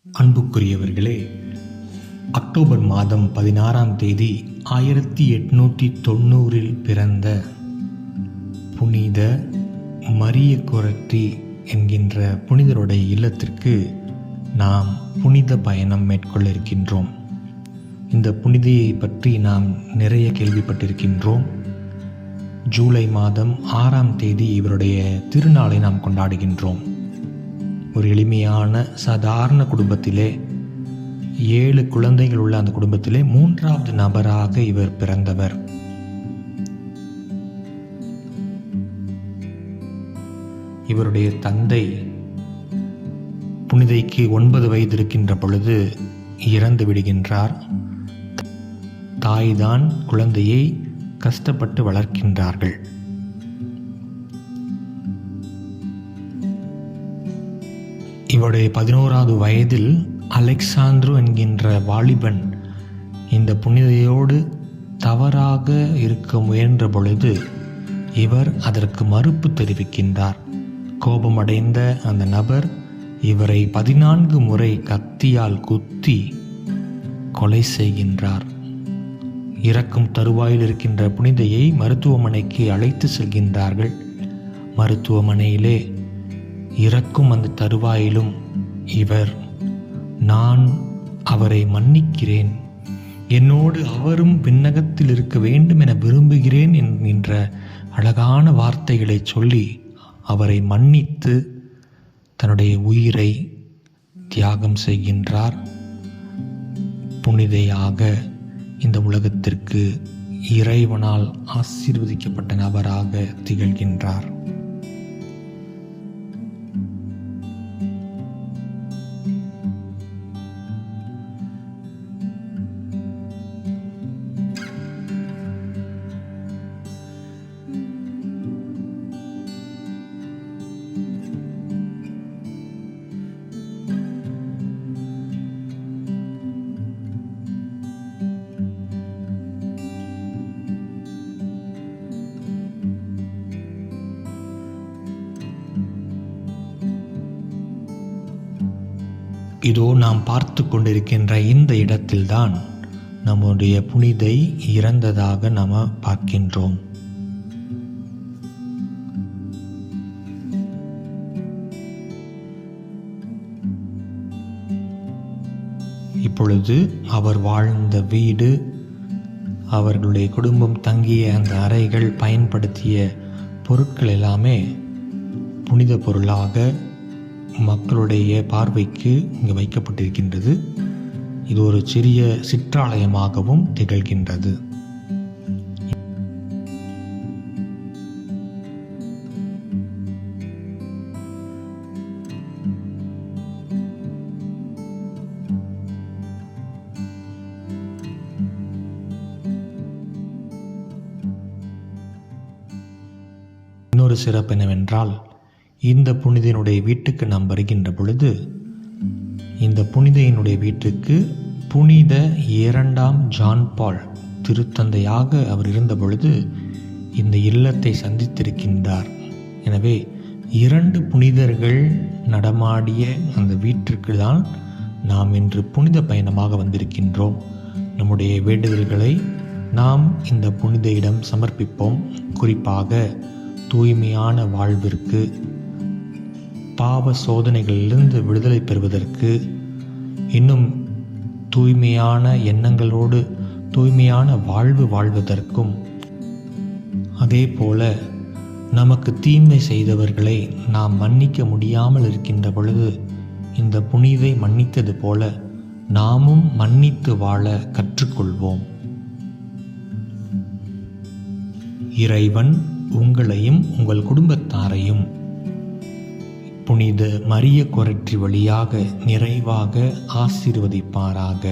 அன்புக்குரியவர்களே, அக்டோபர் மாதம் 16ஆம் தேதி 1890 பிறந்த புனித மரிய கொரட்டி என்கின்ற புனிதருடைய இல்லத்திற்கு நாம் புனித பயணம் மேற்கொள்ள இருக்கின்றோம். இந்த புனிதையை பற்றி நாம் நிறைய கேள்விப்பட்டிருக்கின்றோம். ஜூலை மாதம் 6ஆம் தேதி இவருடைய திருநாளை நாம் கொண்டாடுகின்றோம். ஒரு எளிமையான சாதாரண குடும்பத்திலே 7 குழந்தைகள் உள்ள அந்த குடும்பத்திலே 3வது நபராக இவர் பிறந்தவர். இவருடைய தந்தை புனிதைக்கு 9 வயது இருக்கின்ற பொழுது இறந்து விடுகின்றார். தாய்தான் குழந்தையை கஷ்டப்பட்டு வளர்க்கின்றார்கள். இவருடைய 11வது வயதில் அலெக்சாந்திரு என்கின்ற வாலிபன் இந்த புனிதையோடு தவறாக இருக்க முயன்ற பொழுது இவர் அதற்கு மறுப்பு தெரிவிக்கின்றார். கோபமடைந்த அந்த நபர் இவரை 14 முறை கத்தியால் குத்தி கொலை செய்கின்றார். இறக்கும் தருவாயில் இருக்கின்ற புனிதையை மருத்துவமனைக்கு அழைத்து செல்கின்றார்கள். மருத்துவமனையிலே இறக்கும் அந்த தருவாயிலும் இவர், நான் அவரை மன்னிக்கிறேன், என்னோடு அவரும் விண்ணகத்தில் இருக்க வேண்டும் என விரும்புகிறேன் என்கின்ற அழகான வார்த்தைகளை சொல்லி அவரை மன்னித்து தன்னுடைய உயிரை தியாகம் செய்கின்றார். புனிதையாக இந்த உலகத்திற்கு இறைவனால் ஆசீர்வதிக்கப்பட்ட நபராக திகழ்கின்றார். இதோ நாம் பார்த்து கொண்டிருக்கின்ற இந்த இடத்தில்தான் நம்முடைய புனிதை இறந்ததாக நாம் பார்க்கின்றோம். இப்பொழுது அவர் வாழ்ந்த வீடு, அவர்களுடைய குடும்பம் தங்கிய அந்த அறைகள், பயன்படுத்திய பொருட்கள் எல்லாமே புனித பொருளாக மக்களுடைய பார்வைக்கு இங்கு வைக்கப்பட்டிருக்கின்றது. இது ஒரு சிறிய சிற்றாலயமாகவும் திகழ்கின்றது. இன்னொரு சிறப்பு என்னவென்றால், இந்த புனிதனுடைய வீட்டுக்கு நாம் வருகின்ற பொழுது, இந்த புனிதையினுடைய வீட்டுக்கு புனித 2ஆம் ஜான் பால் திருத்தந்தையாக அவர் இருந்த பொழுது இந்த இல்லத்தை சந்தித்திருக்கின்றார். எனவே 2 புனிதர்கள் நடமாடிய அந்த வீட்டிற்கு தான் நாம் இன்று புனித பயணமாக வந்திருக்கின்றோம். நம்முடைய வேண்டுதல்களை நாம் இந்த புனிதையிடம் சமர்ப்பிப்போம். குறிப்பாக தூய்மையான வாழ்விற்கு, பாவ சோதனைகளிலிருந்து விடுதலை பெறுவதற்கு, இன்னும் தூய்மையான எண்ணங்களோடு தூய்மையான வாழ்வு வாழ்வதற்கும், அதே போல நமக்கு தீமை செய்தவர்களை நாம் மன்னிக்க முடியாமல் இருக்கின்ற பொழுது இந்த புனிதை மன்னித்தது போல நாமும் மன்னித்து வாழ கற்றுக்கொள்வோம். இறைவன் உங்களையும் உங்கள் குடும்பத்தாரையும் புனித மரிய கொரட்டி வழியாக நிறைவாக ஆசீர்வதிப்பாராக.